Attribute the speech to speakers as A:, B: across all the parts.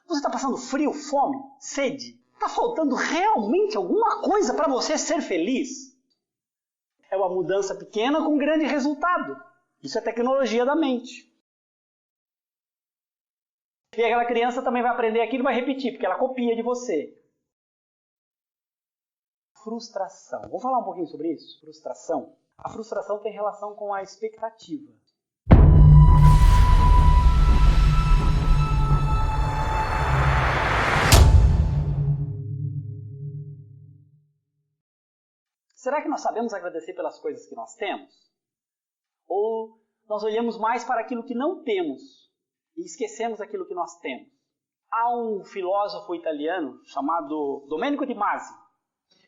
A: Você está passando frio, fome, sede? Está faltando realmente alguma coisa para você ser feliz? É uma mudança pequena com grande resultado. Isso é tecnologia da mente. E aquela criança também vai aprender aquilo e vai repetir, porque ela copia de você. Frustração. Vou falar um pouquinho sobre isso? Frustração. A frustração tem relação com a expectativa. Será que nós sabemos agradecer pelas coisas que nós temos? Ou nós olhamos mais para aquilo que não temos e esquecemos aquilo que nós temos? Há um filósofo italiano chamado Domenico de Masi.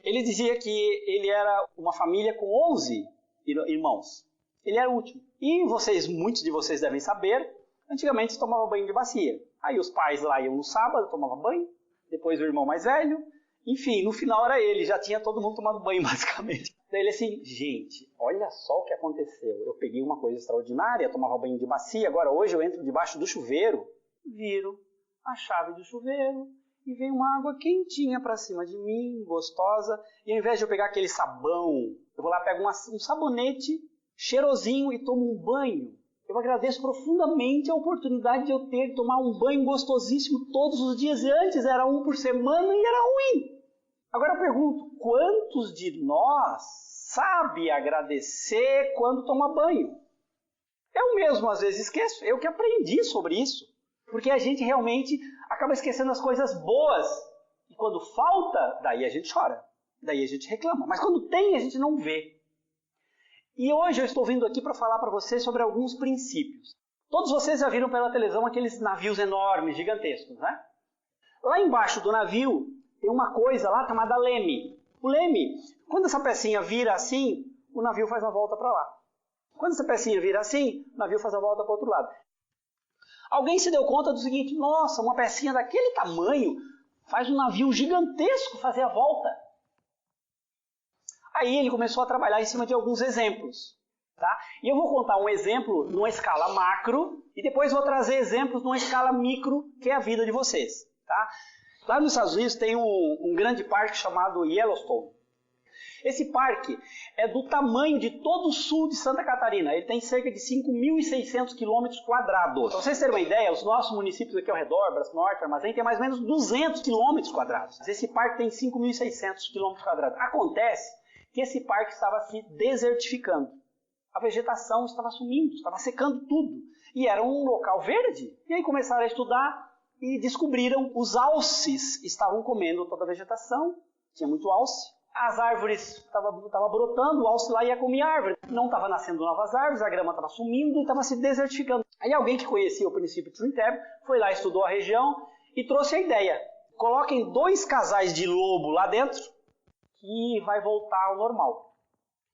A: Ele dizia que ele era uma família com 11 irmãos. Ele era o último. E muitos de vocês devem saber, antigamente se tomava banho de bacia. Aí os pais lá iam no sábado, tomavam banho, depois o irmão mais velho. Enfim, no final era ele, já tinha todo mundo tomado banho, basicamente. Daí ele assim, gente, olha só o que aconteceu. Eu peguei uma coisa extraordinária, tomava banho de bacia, agora hoje eu entro debaixo do chuveiro, viro a chave do chuveiro e vem uma água quentinha pra cima de mim, gostosa. E ao invés de eu pegar aquele sabão, eu vou lá, pego um sabonete cheirosinho e tomo um banho. Eu agradeço profundamente a oportunidade de eu ter de tomar um banho gostosíssimo todos os dias. E antes era um por semana e era ruim. Agora eu pergunto, quantos de nós sabe agradecer quando toma banho? Eu mesmo às vezes esqueço, eu que aprendi sobre isso. Porque a gente realmente acaba esquecendo as coisas boas. E quando falta, daí a gente chora, daí a gente reclama. Mas quando tem, a gente não vê. E hoje eu estou vindo aqui para falar para vocês sobre alguns princípios. Todos vocês já viram pela televisão aqueles navios enormes, gigantescos, né? Lá embaixo do navio tem uma coisa lá chamada leme. O leme, quando essa pecinha vira assim, o navio faz a volta para lá. Quando essa pecinha vira assim, o navio faz a volta para o outro lado. Alguém se deu conta do seguinte, nossa, uma pecinha daquele tamanho faz um navio gigantesco fazer a volta. Aí ele começou a trabalhar em cima de alguns exemplos. Tá? E eu vou contar um exemplo numa escala macro e depois vou trazer exemplos numa escala micro, que é a vida de vocês. Tá? Lá nos Estados Unidos tem um grande parque chamado Yellowstone. Esse parque é do tamanho de todo o sul de Santa Catarina. Ele tem cerca de 5.600 quilômetros quadrados. Para vocês terem uma ideia, os nossos municípios aqui ao redor, Braço Norte, Armazém, tem mais ou menos 200 quilômetros quadrados. Esse parque tem 5.600 quilômetros quadrados. Acontece que esse parque estava se desertificando. A vegetação estava sumindo, estava secando tudo. E era um local verde. E aí começaram a estudar e descobriram os alces estavam comendo toda a vegetação. Tinha muito alce. As árvores estavam brotando, o alce lá ia comer a árvore. Não estava nascendo novas árvores, a grama estava sumindo e estava se desertificando. Aí alguém que conhecia o princípio Twin Tab foi lá, estudou a região e trouxe a ideia. Coloquem 2 casais de lobo lá dentro que vai voltar ao normal.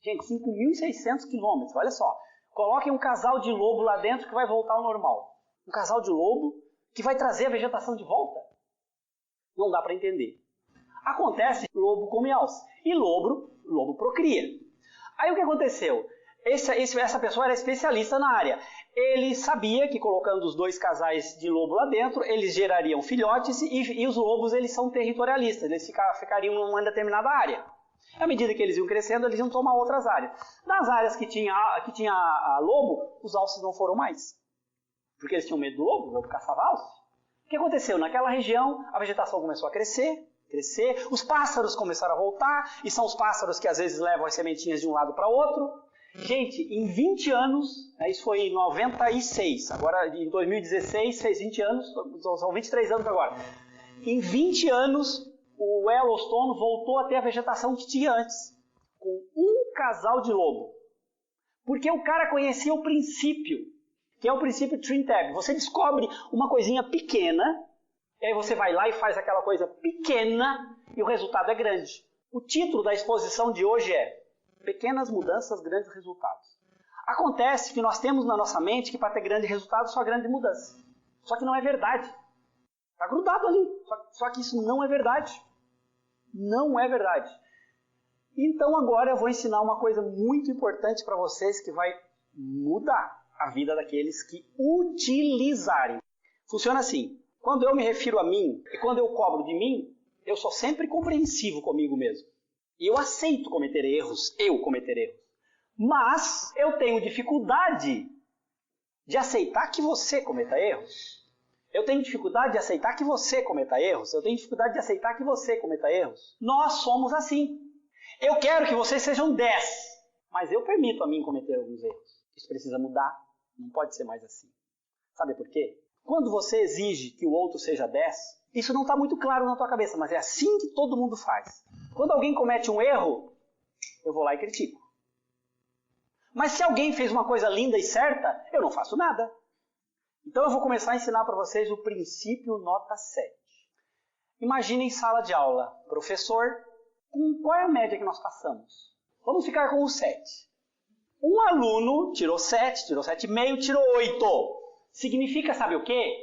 A: Gente, 5.600 quilômetros, olha só. Coloquem um casal de lobo lá dentro que vai voltar ao normal. Um casal de lobo que vai trazer a vegetação de volta. Não dá para entender. Acontece, lobo come alce. E lobo procria. Aí o que aconteceu? Essa pessoa era especialista na área. Ele sabia que colocando os 2 casais de lobo lá dentro, eles gerariam filhotes e os lobos eles são territorialistas. Eles ficariam numa determinada área. À medida que eles iam crescendo, eles iam tomar outras áreas. Nas áreas que tinha lobo, os alces não foram mais. Porque eles tinham medo do lobo, o lobo caçava alce. O que aconteceu? Naquela região, a vegetação começou a crescer, os pássaros começaram a voltar, e são os pássaros que às vezes levam as sementinhas de um lado para o outro. Gente, em 20 anos, isso foi em 96, agora em 2016, fez 20 anos, são 23 anos agora. Em 20 anos, o Yellowstone voltou a ter a vegetação que tinha antes, com um casal de lobo. Porque o cara conhecia o princípio, que é o princípio Twin Tab. Você descobre uma coisinha pequena, e aí você vai lá e faz aquela coisa pequena, e o resultado é grande. O título da exposição de hoje é Pequenas Mudanças, Grandes Resultados. Acontece que nós temos na nossa mente que para ter grande resultado só grande mudança. Só que não é verdade. Está grudado ali. Só que isso não é verdade. Não é verdade. Então agora eu vou ensinar uma coisa muito importante para vocês que vai mudar a vida daqueles que utilizarem. Funciona assim. Quando eu me refiro a mim e quando eu cobro de mim, eu sou sempre compreensivo comigo mesmo. E eu aceito cometer erros, Mas eu tenho dificuldade de aceitar que você cometa erros. Eu tenho dificuldade de aceitar que você cometa erros. Eu tenho dificuldade de aceitar que você cometa erros. Nós somos assim. Eu quero que vocês sejam 10, mas eu permito a mim cometer alguns erros. Isso precisa mudar. Não pode ser mais assim. Sabe por quê? Quando você exige que o outro seja 10, isso não está muito claro na tua cabeça, mas é assim que todo mundo faz. Quando alguém comete um erro, eu vou lá e critico. Mas se alguém fez uma coisa linda e certa, eu não faço nada. Então eu vou começar a ensinar para vocês o princípio nota 7. Imaginem sala de aula. Professor, qual é a média que nós passamos? Vamos ficar com o 7. Um aluno tirou 7, tirou 7,5, tirou 8. Significa, sabe o quê?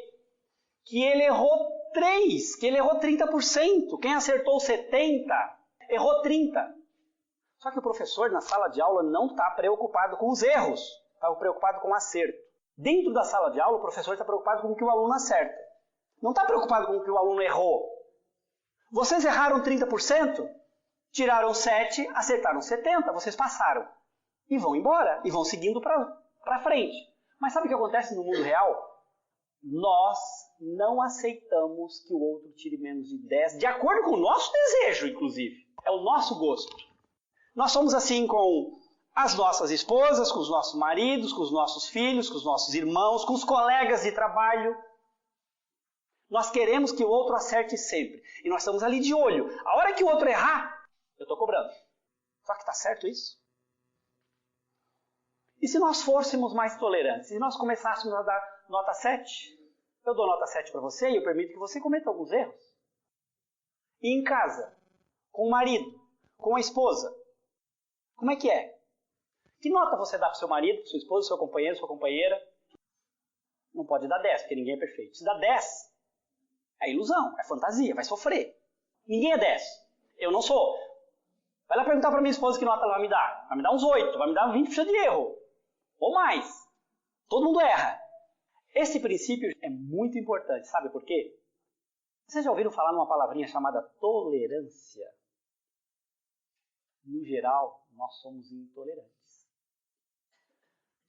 A: Que ele errou 3, que ele errou 30%. Quem acertou 70, errou 30. Só que o professor na sala de aula não está preocupado com os erros, está preocupado com o acerto. Dentro da sala de aula, o professor está preocupado com o que o aluno acerta. Não está preocupado com o que o aluno errou. Vocês erraram 30%, tiraram 7, acertaram 70, vocês passaram. E vão embora, e vão seguindo para frente. Mas sabe o que acontece no mundo real? Nós não aceitamos que o outro tire menos de 10, de acordo com o nosso desejo, inclusive. É o nosso gosto. Nós somos assim com as nossas esposas, com os nossos maridos, com os nossos filhos, com os nossos irmãos, com os colegas de trabalho. Nós queremos que o outro acerte sempre. E nós estamos ali de olho. A hora que o outro errar, eu estou cobrando. Só que está certo isso? E se nós fôssemos mais tolerantes? Se nós começássemos a dar nota 7? Eu dou nota 7 para você e eu permito que você cometa alguns erros. E em casa? Com o marido? Com a esposa? Como é que é? Que nota você dá para o seu marido, para sua esposa, seu companheiro, sua companheira? Não pode dar 10, porque ninguém é perfeito. Se dá 10, é ilusão, é fantasia, vai sofrer. Ninguém é 10. Eu não sou. Vai lá perguntar para minha esposa que nota ela vai me dar. Vai me dar uns 8, vai me dar 20% de erro. Ou mais. Todo mundo erra. Esse princípio é muito importante, sabe por quê? Vocês já ouviram falar numa palavrinha chamada tolerância? No geral, nós somos intolerantes.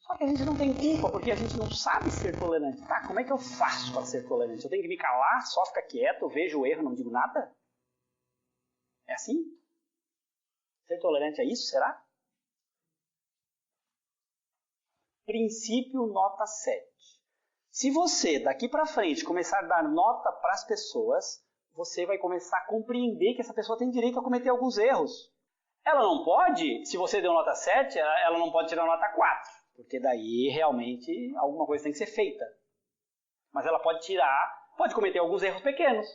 A: Só que a gente não tem culpa, porque a gente não sabe ser tolerante. Tá, como é que eu faço para ser tolerante? Eu tenho que me calar, só ficar quieto, vejo o erro, não digo nada? É assim? Ser tolerante é isso, será? Princípio nota 7. Se você, daqui para frente, começar a dar nota para as pessoas, você vai começar a compreender que essa pessoa tem direito a cometer alguns erros. Ela não pode, se você deu nota 7, ela não pode tirar nota 4, porque daí realmente alguma coisa tem que ser feita. Mas ela pode tirar, pode cometer alguns erros pequenos.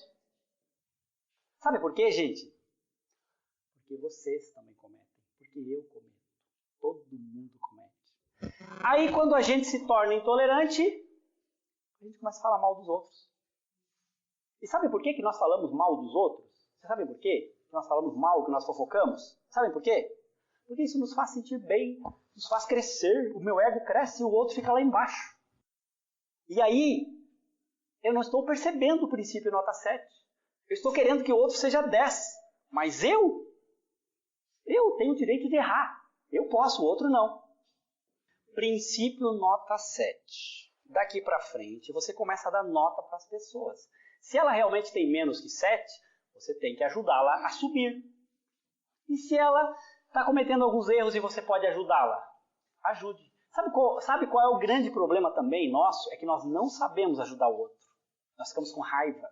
A: Sabe por quê, gente? Porque vocês também cometem, porque eu cometo, todo mundo comete. Aí quando a gente se torna intolerante, a gente começa a falar mal dos outros. E sabe por que nós falamos mal dos outros? Você sabe por quê? Que nós falamos mal, que nós fofocamos? Sabem por quê? Porque isso nos faz sentir bem, nos faz crescer, o meu ego cresce e o outro fica lá embaixo. E aí, eu não estou percebendo o princípio nota 7. Eu estou querendo que o outro seja 10. Mas eu tenho o direito de errar. Eu posso, o outro não. Princípio nota 7. Daqui para frente, você começa a dar nota para as pessoas. Se ela realmente tem menos que 7, você tem que ajudá-la a subir. E se ela está cometendo alguns erros e você pode ajudá-la, ajude. Sabe qual é o grande problema também nosso? É que nós não sabemos ajudar o outro. Nós ficamos com raiva.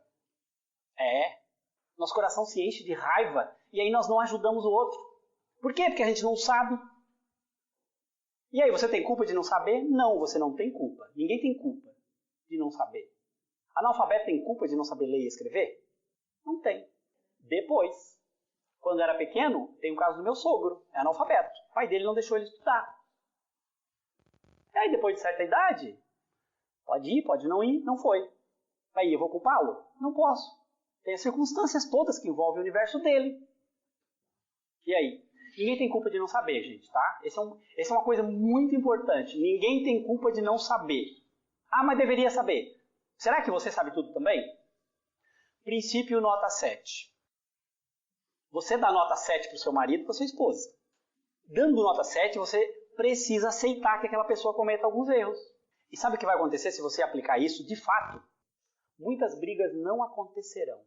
A: Nosso coração se enche de raiva e aí nós não ajudamos o outro. Por quê? Porque a gente não sabe. E aí, você tem culpa de não saber? Não, você não tem culpa. Ninguém tem culpa de não saber. Analfabeto tem culpa de não saber ler e escrever? Não tem. Depois, quando era pequeno, tem o caso do meu sogro, é analfabeto. O pai dele não deixou ele estudar. E aí, depois de certa idade, pode ir, pode não ir, não foi. Aí, eu vou culpá-lo? Não posso. Tem as circunstâncias todas que envolvem o universo dele. E aí? Ninguém tem culpa de não saber, gente, tá? Essa é uma coisa muito importante. Ninguém tem culpa de não saber. Ah, mas deveria saber. Será que você sabe tudo também? Princípio nota 7. Você dá nota 7 para o seu marido, para sua esposa. Dando nota 7, você precisa aceitar que aquela pessoa cometa alguns erros. E sabe o que vai acontecer se você aplicar isso? De fato, muitas brigas não acontecerão.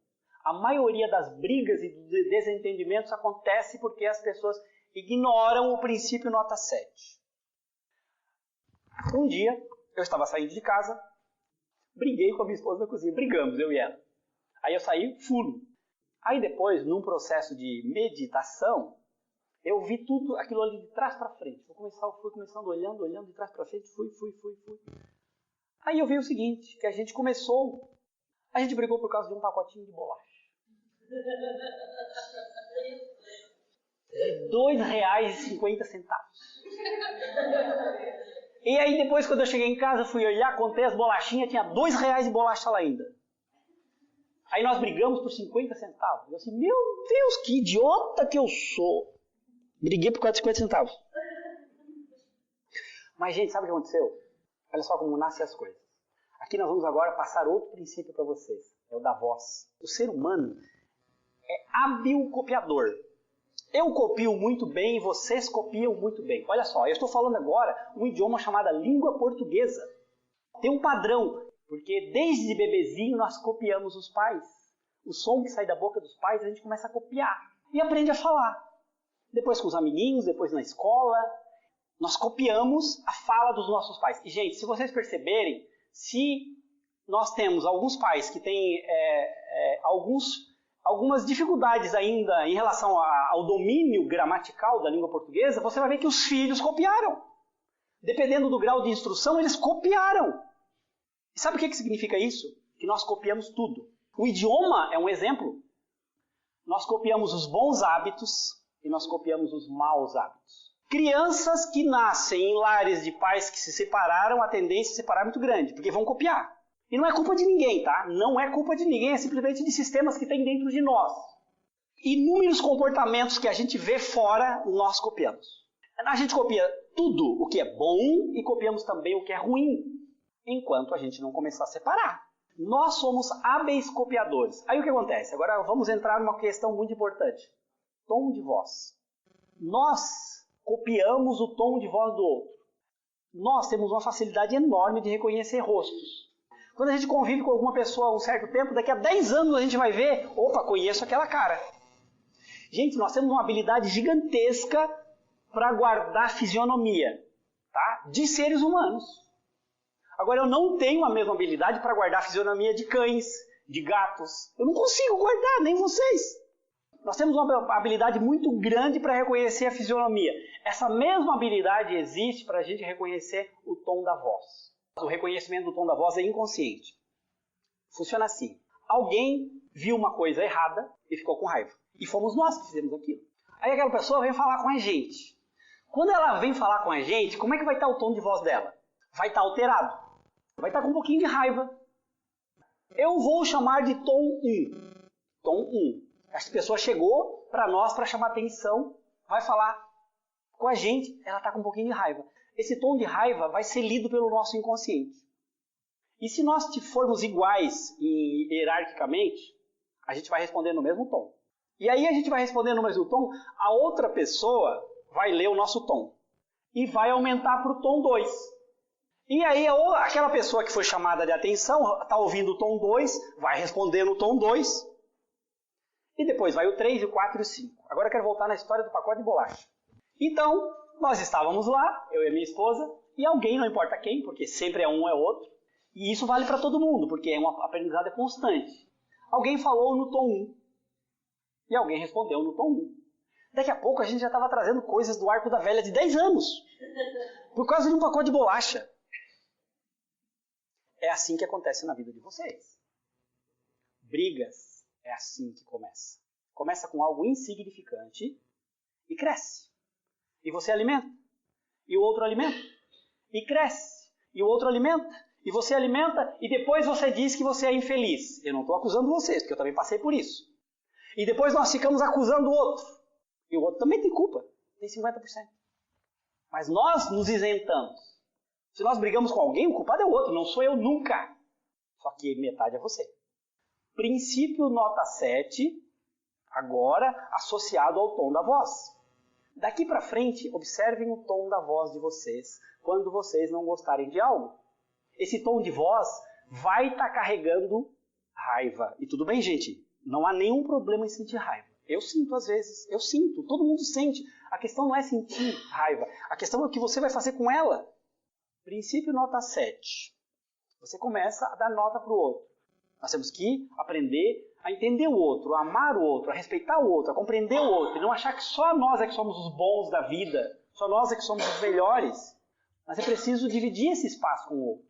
A: A maioria das brigas e dos desentendimentos acontece porque as pessoas ignoram o princípio nota 7. Um dia, eu estava saindo de casa, briguei com a minha esposa na cozinha. Brigamos, eu e ela. Aí eu saí fulo. Aí depois, num processo de meditação, eu vi tudo aquilo ali de trás para frente. Fui começando olhando de trás para frente, fui. Aí eu vi o seguinte, que a gente brigou por causa de um pacotinho de bolacha. De R$2,50. E aí depois, quando eu cheguei em casa, fui olhar, contei as bolachinhas, tinha R$2 de bolacha lá ainda. Aí nós brigamos por 50 centavos. Eu assim, meu Deus, que idiota que eu sou. Briguei por causa de 50 centavos. Mas, gente, sabe o que aconteceu? Olha só como nascem as coisas. Aqui nós vamos agora passar outro princípio para vocês. É o da voz. O ser humano é hábil copiador. Eu copio muito bem e vocês copiam muito bem. Olha só, eu estou falando agora um idioma chamado língua portuguesa. Tem um padrão. Porque desde bebezinho nós copiamos os pais. O som que sai da boca dos pais a gente começa a copiar. E aprende a falar. Depois com os amiguinhos, depois na escola. Nós copiamos a fala dos nossos pais. E gente, se vocês perceberem, se nós temos alguns pais que têm algumas dificuldades ainda em relação ao domínio gramatical da língua portuguesa, você vai ver que os filhos copiaram. Dependendo do grau de instrução, eles copiaram. E sabe o que significa isso? Que nós copiamos tudo. O idioma é um exemplo. Nós copiamos os bons hábitos e nós copiamos os maus hábitos. Crianças que nascem em lares de pais que se separaram, a tendência a separar é muito grande, porque vão copiar. E não é culpa de ninguém, tá? Não é culpa de ninguém, é simplesmente de sistemas que tem dentro de nós. Inúmeros comportamentos que a gente vê fora, nós copiamos. A gente copia tudo o que é bom e copiamos também o que é ruim, enquanto a gente não começar a separar. Nós somos hábeis copiadores. Aí o que acontece? Agora vamos entrar numa questão muito importante. Tom de voz. Nós copiamos o tom de voz do outro. Nós temos uma facilidade enorme de reconhecer rostos. Quando a gente convive com alguma pessoa há um certo tempo, daqui a 10 anos a gente vai ver, opa, conheço aquela cara. Gente, nós temos uma habilidade gigantesca para guardar fisionomia, tá? De seres humanos. Agora, eu não tenho a mesma habilidade para guardar a fisionomia de cães, de gatos. Eu não consigo guardar, nem vocês. Nós temos uma habilidade muito grande para reconhecer a fisionomia. Essa mesma habilidade existe para a gente reconhecer o tom da voz. O reconhecimento do tom da voz é inconsciente. Funciona assim. Alguém viu uma coisa errada e ficou com raiva. E fomos nós que fizemos aquilo. Aí aquela pessoa vem falar com a gente. Quando ela vem falar com a gente, como é que vai estar o tom de voz dela? Vai estar alterado. Vai estar com um pouquinho de raiva. Eu vou chamar de tom 1. Tom 1. Essa pessoa chegou para nós para chamar atenção, vai falar com a gente, ela está com um pouquinho de raiva. Esse tom de raiva vai ser lido pelo nosso inconsciente. E se nós formos iguais hierarquicamente, a gente vai responder no mesmo tom. E aí a gente vai responder no mesmo tom, a outra pessoa vai ler o nosso tom. E vai aumentar para o tom 2. E aí aquela pessoa que foi chamada de atenção, está ouvindo o tom 2, vai responder no tom 2. E depois vai o 3, o 4 e o 5. Agora eu quero voltar na história do pacote de bolacha. Então, nós estávamos lá, eu e a minha esposa, e alguém, não importa quem, porque sempre é um ou é outro, e isso vale para todo mundo, porque é uma aprendizado constante. Alguém falou no tom 1, e alguém respondeu no tom 1. Daqui a pouco a gente já estava trazendo coisas do arco da velha de 10 anos, por causa de um pacote de bolacha. É assim que acontece na vida de vocês. Brigas é assim que começa. Começa com algo insignificante e cresce. E você alimenta. E o outro alimenta. E cresce. E o outro alimenta. E você alimenta. E depois você diz que você é infeliz. Eu não estou acusando vocês, porque eu também passei por isso. E depois nós ficamos acusando o outro. E o outro também tem culpa. Tem 50%. Mas nós nos isentamos. Se nós brigamos com alguém, o culpado é o outro. Não sou eu nunca. Só que metade é você. Princípio nota 7, agora associado ao tom da voz. Daqui para frente, observem o tom da voz de vocês quando vocês não gostarem de algo. Esse tom de voz vai estar carregando raiva. E tudo bem, gente? Não há nenhum problema em sentir raiva. Eu sinto às vezes, eu sinto, todo mundo sente. A questão não é sentir raiva, a questão é o que você vai fazer com ela. Princípio nota 7. Você começa a dar nota para o outro. Nós temos que aprender a entender o outro, a amar o outro, a respeitar o outro, a compreender o outro. E não achar que só nós é que somos os bons da vida, só nós é que somos os melhores. Mas é preciso dividir esse espaço com o outro.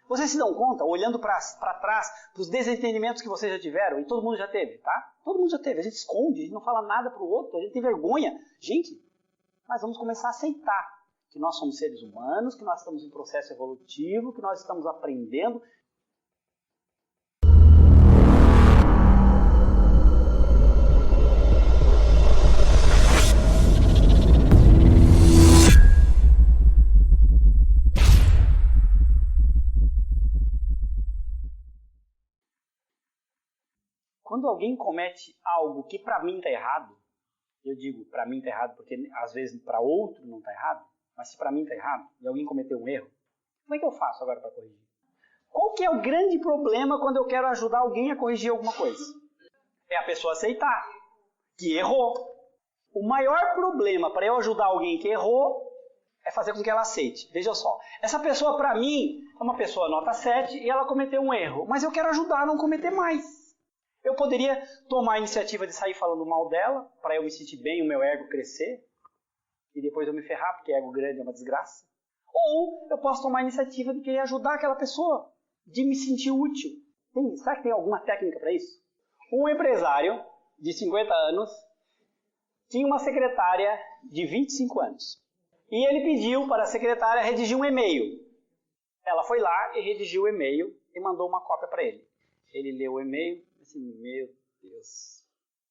A: Vocês se dão conta, olhando para trás, para os desentendimentos que vocês já tiveram, e todo mundo já teve, tá? Todo mundo já teve. A gente esconde, a gente não fala nada para o outro, a gente tem vergonha. Gente, mas vamos começar a aceitar que nós somos seres humanos, que nós estamos em processo evolutivo, que nós estamos aprendendo. Quando alguém comete algo que para mim está errado, eu digo para mim está errado porque às vezes para outro não está errado, mas se para mim está errado e alguém cometeu um erro, como é que eu faço agora para corrigir? Qual que é o grande problema quando eu quero ajudar alguém a corrigir alguma coisa? É a pessoa aceitar que errou. O maior problema para eu ajudar alguém que errou é fazer com que ela aceite. Veja só, essa pessoa para mim é uma pessoa nota 7 e ela cometeu um erro, mas eu quero ajudar a não cometer mais. Eu poderia tomar a iniciativa de sair falando mal dela, para eu me sentir bem, o meu ego crescer, e depois eu me ferrar, porque ego grande é uma desgraça. Ou eu posso tomar a iniciativa de querer ajudar aquela pessoa, de me sentir útil. Será que tem alguma técnica para isso? Um empresário de 50 anos tinha uma secretária de 25 anos. E ele pediu para a secretária redigir um e-mail. Ela foi lá e redigiu o e-mail e mandou uma cópia para ele. Ele leu o e-mail. Meu Deus,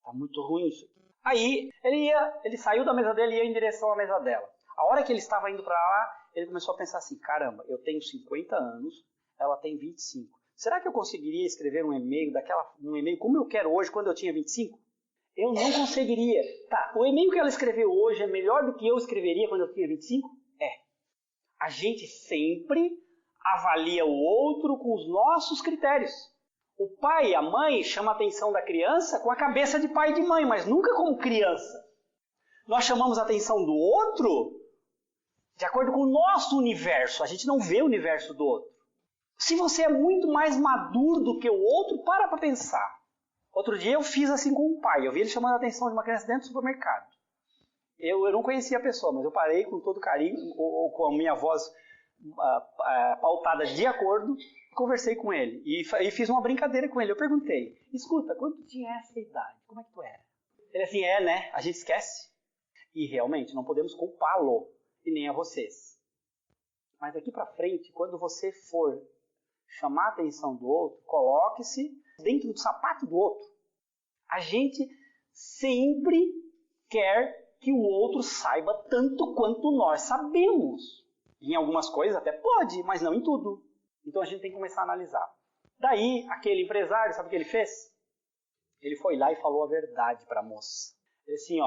A: tá muito ruim isso. Aí ele saiu da mesa dele e ia em direção à mesa dela. A hora que ele estava indo para lá, ele começou a pensar assim, caramba, eu tenho 50 anos, ela tem 25. Será que eu conseguiria escrever um e-mail como eu quero hoje, quando eu tinha 25? Eu não conseguiria. Tá, o e-mail que ela escreveu hoje é melhor do que eu escreveria quando eu tinha 25? É. A gente sempre avalia o outro com os nossos critérios. O pai e a mãe chamam a atenção da criança com a cabeça de pai e de mãe, mas nunca como criança. Nós chamamos a atenção do outro de acordo com o nosso universo. A gente não vê o universo do outro. Se você é muito mais maduro do que o outro, para pensar. Outro dia eu fiz assim com um pai. Eu vi ele chamando a atenção de uma criança dentro do supermercado. Eu não conhecia a pessoa, mas eu parei com todo carinho, ou com a minha voz pautada de acordo, conversei com ele e fiz uma brincadeira com ele. Eu perguntei, escuta, quando tu tinha essa idade, como é que tu era? Ele assim, né? A gente esquece. E realmente, não podemos culpá-lo, e nem a vocês. Mas daqui para frente, quando você for chamar a atenção do outro, coloque-se dentro do sapato do outro. A gente sempre quer que o outro saiba tanto quanto nós sabemos. Em algumas coisas até pode, mas não em tudo. Então a gente tem que começar a analisar. Daí, aquele empresário, sabe o que ele fez? Ele foi lá e falou a verdade para a moça. Ele assim,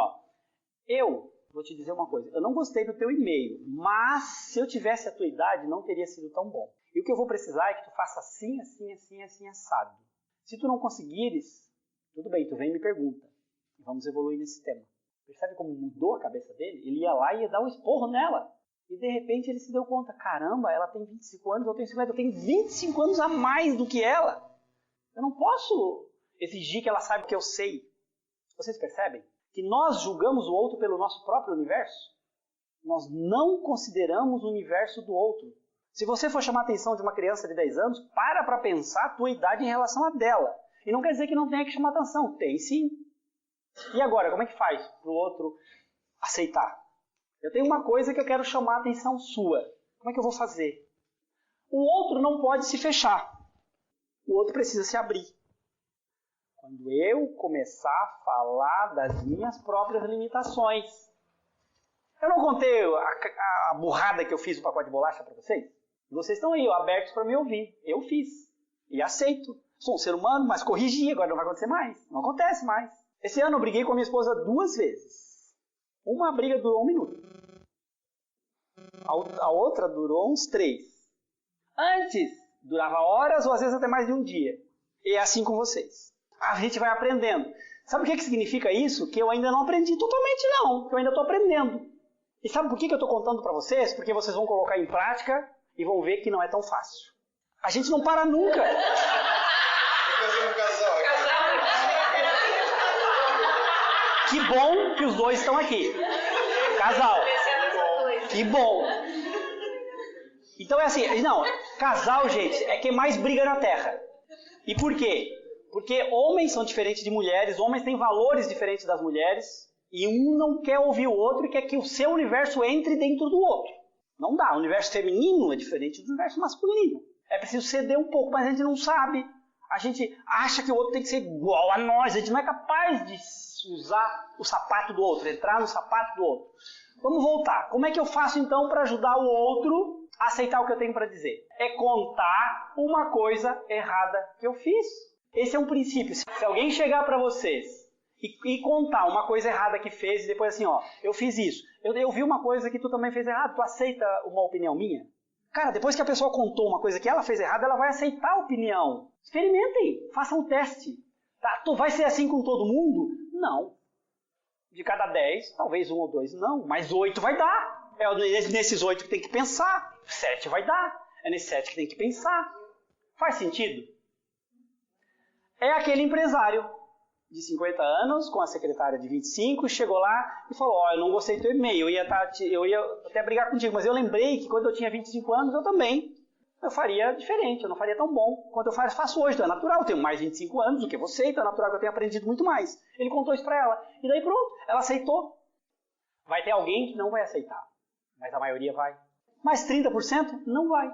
A: eu vou te dizer uma coisa, eu não gostei do teu e-mail, mas se eu tivesse a tua idade, não teria sido tão bom. E o que eu vou precisar é que tu faça assim, assim, assim, assim, assado. Se tu não conseguires, tudo bem, tu vem e me pergunta. E vamos evoluir nesse tema. Percebe como mudou a cabeça dele? Ele ia lá e ia dar um esporro nela. E de repente ele se deu conta, caramba, ela tem 25 anos, eu tenho 50, eu tenho 25 anos a mais do que ela. Eu não posso exigir que ela saiba o que eu sei. Vocês percebem? Que nós julgamos o outro pelo nosso próprio universo. Nós não consideramos o universo do outro. Se você for chamar a atenção de uma criança de 10 anos, para pensar a tua idade em relação a dela. E não quer dizer que não tenha que chamar atenção. Tem sim. E agora, como é que faz para o outro aceitar? Eu tenho uma coisa que eu quero chamar a atenção sua. Como é que eu vou fazer? O outro não pode se fechar. O outro precisa se abrir. Quando eu começar a falar das minhas próprias limitações. Eu não contei a burrada que eu fiz no pacote de bolacha para vocês? Vocês estão aí, abertos para me ouvir. Eu fiz. e aceito. Sou um ser humano, mas corrigi, agora não vai acontecer mais. Não acontece mais. Esse ano eu briguei com a minha esposa 2 vezes. Uma briga durou 1 minuto. A outra durou uns 3. Antes, durava horas ou às vezes até mais de um dia. E é assim com vocês. A gente vai aprendendo. Sabe o que significa isso? Que eu ainda não aprendi totalmente não. Que eu ainda estou aprendendo. E sabe por que eu estou contando para vocês? Porque vocês vão colocar em prática e vão ver que não é tão fácil. A gente não para nunca. Que bom que os dois estão aqui. Casal. Que bom. Então é assim, não, casal, gente, é quem mais briga na Terra. E por quê? Porque homens são diferentes de mulheres, homens têm valores diferentes das mulheres, e um não quer ouvir o outro e quer que o seu universo entre dentro do outro. Não dá, o universo feminino é diferente do universo masculino. É preciso ceder um pouco, mas a gente não sabe. A gente acha que o outro tem que ser igual a nós, a gente não é capaz de usar o sapato do outro, entrar no sapato do outro. Vamos voltar. Como é que eu faço então para ajudar o outro a aceitar o que eu tenho para dizer? É contar uma coisa errada que eu fiz. Esse é um princípio. Se alguém chegar para vocês e contar uma coisa errada que fez e depois assim, ó, eu fiz isso, eu vi uma coisa que tu também fez errado, tu aceita uma opinião minha? Cara, depois que a pessoa contou uma coisa que ela fez errada, ela vai aceitar a opinião. Experimentem, façam um teste. Tá? Tu vai ser assim com todo mundo? Não. De cada 10, talvez 1 ou 2 não, mas 8 vai dar. É nesses 8 que tem que pensar. 7 vai dar. É nesse 7 que tem que pensar. Faz sentido? É aquele empresário de 50 anos, com a secretária de 25, chegou lá e falou, eu não gostei do teu e-mail, eu ia até brigar contigo, mas eu lembrei que quando eu tinha 25 anos, eu faria diferente, eu não faria tão bom quanto eu faço hoje, então é natural, eu tenho mais de 25 anos do que você, então é natural que eu tenha aprendido muito mais. Ele contou isso pra ela, e daí pronto, ela aceitou. Vai ter alguém que não vai aceitar, mas a maioria vai. Mas 30% não vai.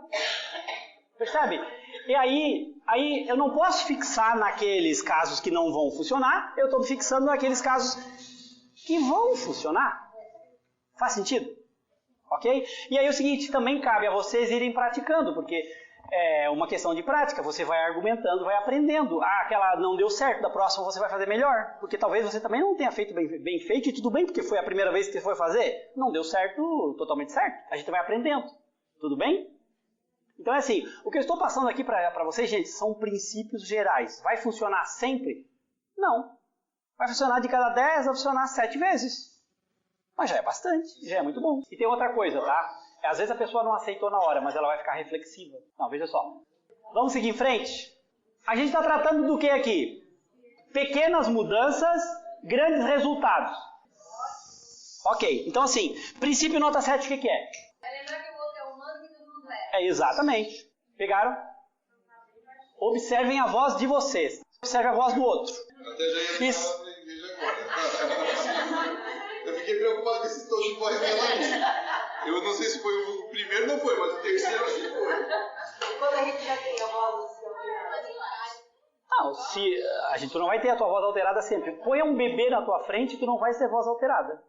A: Percebe? E aí eu não posso fixar naqueles casos que não vão funcionar, eu estou fixando naqueles casos que vão funcionar. Faz sentido? Ok? E aí o seguinte, também cabe a vocês irem praticando, porque é uma questão de prática, você vai argumentando, vai aprendendo. Aquela não deu certo, da próxima você vai fazer melhor, porque talvez você também não tenha feito bem feito, e tudo bem, porque foi a primeira vez que você foi fazer. Não deu certo, totalmente certo. A gente vai aprendendo. Tudo bem? Então é assim, o que eu estou passando aqui para vocês, gente, são princípios gerais. Vai funcionar sempre? Não. Vai funcionar de cada 10, vai funcionar 7 vezes. Mas já é bastante, já é muito bom. E tem outra coisa, tá? Às vezes a pessoa não aceitou na hora, mas ela vai ficar reflexiva. Não, veja só. Vamos seguir em frente? A gente está tratando do que aqui? Pequenas mudanças, grandes resultados. Ok, então assim, princípio nota 7, o que é?
B: É lembrar que o outro é humano e que todo mundo é.
A: É, exatamente. Pegaram? Observem a voz de vocês. Observe a voz do outro.
C: Até já ia falar pra igreja agora. Eu fiquei preocupado com esse tocho que vai revelar isso. Eu não sei se foi o primeiro, não foi, mas o terceiro acho que foi.
B: E quando a gente já tem a voz assim,
A: Não, tu não vai ter a tua voz alterada sempre. Põe um bebê na tua frente e tu não vai ter voz alterada.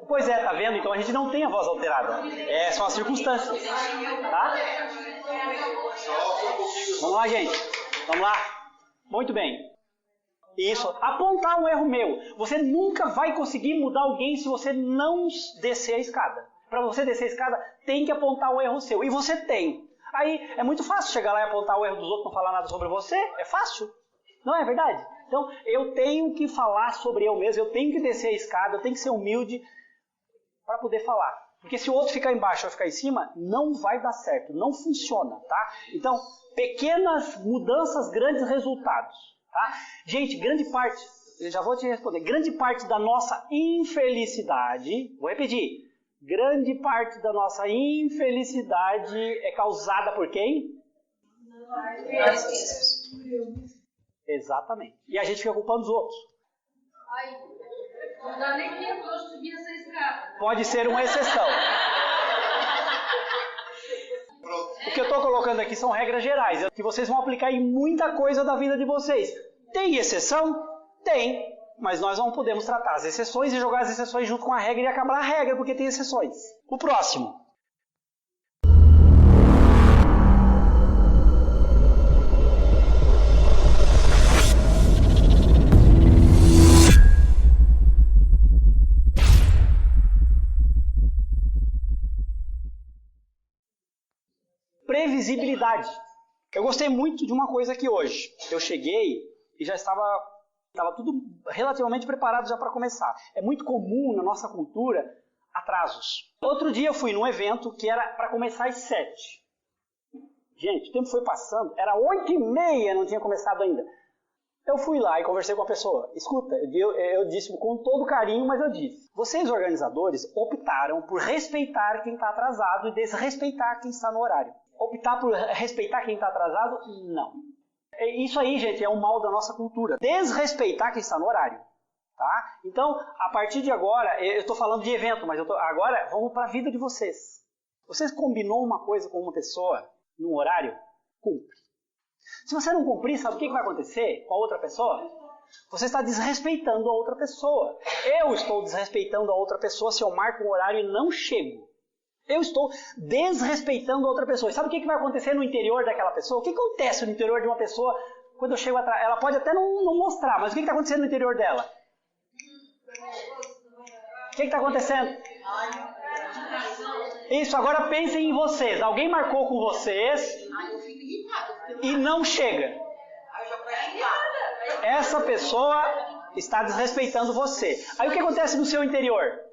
A: Pois é, tá vendo? Então a gente não tem a voz alterada. São as circunstâncias. Tá? Vamos lá, gente. Vamos lá. Muito bem. Isso. Apontar um erro meu. Você nunca vai conseguir mudar alguém se você não descer a escada. Para você descer a escada, tem que apontar um erro seu. E você tem. Aí é muito fácil chegar lá e apontar o erro dos outros e não falar nada sobre você. É fácil. Não é verdade? Então, eu tenho que falar sobre eu mesmo. Eu tenho que descer a escada. Eu tenho que ser humilde para poder falar. Porque se o outro ficar embaixo ou ficar em cima, não vai dar certo. Não funciona, tá? Então, pequenas mudanças, grandes resultados. Tá? Gente, grande parte, eu já vou te responder, grande parte da nossa infelicidade, vou repetir, grande parte da nossa infelicidade é causada por quem?
B: nós mesmos.
A: Exatamente. E a gente fica culpando os outros.
B: Ai, não dá nem tempo para eu subir essa escada.
A: Pode ser uma exceção. O que eu estou colocando aqui são regras gerais, que vocês vão aplicar em muita coisa da vida de vocês. Tem exceção? Tem. Mas nós não podemos tratar as exceções e jogar as exceções junto com a regra e acabar a regra, porque tem exceções. O próximo. previsibilidade. Eu gostei muito de uma coisa aqui hoje. Eu cheguei e já estava tudo relativamente preparado já para começar. É muito comum na nossa cultura atrasos. Outro dia eu fui num evento que era para começar às 7. Gente, o tempo foi passando, era 8h30, não tinha começado ainda. Eu fui lá e conversei com a pessoa. Escuta, eu disse com todo carinho, mas eu disse. Vocês, organizadores, optaram por respeitar quem está atrasado e desrespeitar quem está no horário. Optar por respeitar quem está atrasado? Não. Isso aí, gente, é um mal da nossa cultura. Desrespeitar quem está no horário. Tá? Então, a partir de agora, eu estou falando de evento, mas agora vamos para a vida de vocês. Vocês combinou uma coisa com uma pessoa num horário? Cumpre. Se você não cumprir, sabe o que vai acontecer com a outra pessoa? Você está desrespeitando a outra pessoa. Eu estou desrespeitando a outra pessoa se eu marco um horário e não chego. Eu estou desrespeitando a outra pessoa. E sabe o que vai acontecer no interior daquela pessoa? O que acontece no interior de uma pessoa quando eu chego atrás? Ela pode até não mostrar, mas o que está acontecendo no interior dela? O que está acontecendo? Isso, agora pensem em vocês. Alguém marcou com vocês e não chega. Essa pessoa está desrespeitando você. Aí o que acontece no seu interior?